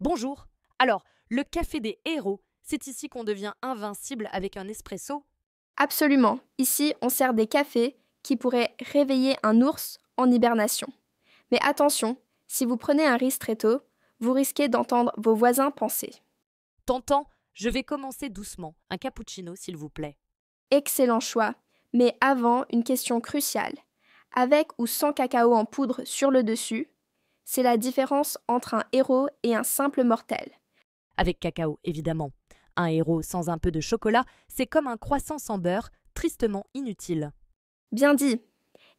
Bonjour. Alors, le café des héros, c'est ici qu'on devient invincible avec un espresso? Absolument. Ici, on sert des cafés qui pourraient réveiller un ours en hibernation. Mais attention, si vous prenez un ristretto, vous risquez d'entendre vos voisins penser. T'entends? Je vais commencer doucement. Un cappuccino, s'il vous plaît. Excellent choix. Mais avant, une question cruciale. Avec ou sans cacao en poudre sur le dessus, c'est la différence entre un héros et un simple mortel. Avec cacao, évidemment. Un héros sans un peu de chocolat, c'est comme un croissant sans beurre, tristement inutile. Bien dit.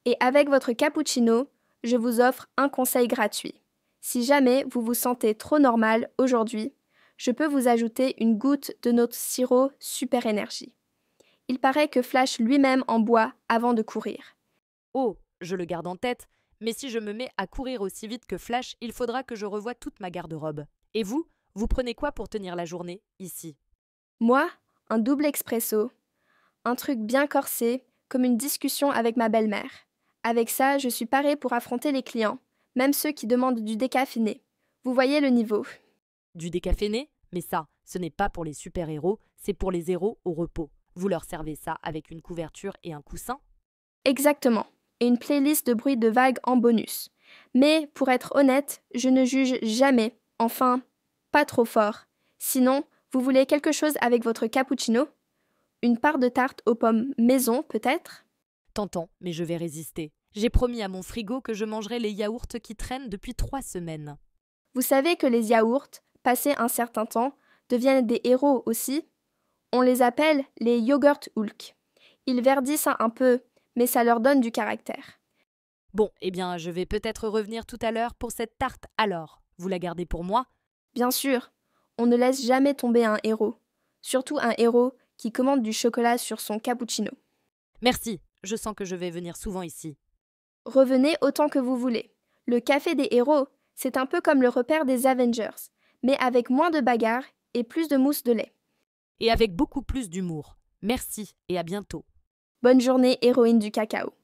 Et avec votre cappuccino, je vous offre un conseil gratuit. Si jamais vous vous sentez trop normal aujourd'hui, je peux vous ajouter une goutte de notre sirop Super Énergie. Il paraît que Flash lui-même en boit avant de courir. Oh, je le garde en tête, mais si je me mets à courir aussi vite que Flash, il faudra que je revoie toute ma garde-robe. Et vous, vous prenez quoi pour tenir la journée, ici? Moi, un double expresso, un truc bien corsé, comme une discussion avec ma belle-mère. Avec ça, je suis parée pour affronter les clients, même ceux qui demandent du décaféiné. Vous voyez le niveau. Du décaféiné? Mais ça, ce n'est pas pour les super-héros, c'est pour les héros au repos. Vous leur servez ça avec une couverture et un coussin? Exactement. Et une playlist de bruits de vagues en bonus. Mais, pour être honnête, je ne juge jamais. Enfin, pas trop fort. Sinon, vous voulez quelque chose avec votre cappuccino? Une part de tarte aux pommes maison, peut-être? T'entends, mais je vais résister. J'ai promis à mon frigo que je mangerai les yaourts qui traînent depuis 3 semaines. Vous savez que les yaourts, passé un certain temps, deviennent des héros aussi? On les appelle les yogurt Hulk. Ils verdissent un peu, mais ça leur donne du caractère. Bon, eh bien, je vais peut-être revenir tout à l'heure pour cette tarte alors. Vous la gardez pour moi? Bien sûr, on ne laisse jamais tomber un héros. Surtout un héros qui commande du chocolat sur son cappuccino. Merci, je sens que je vais venir souvent ici. Revenez autant que vous voulez. Le café des héros, c'est un peu comme le repère des Avengers, mais avec moins de bagarres et plus de mousse de lait. Et avec beaucoup plus d'humour. Merci et à bientôt. Bonne journée, héroïne du cacao.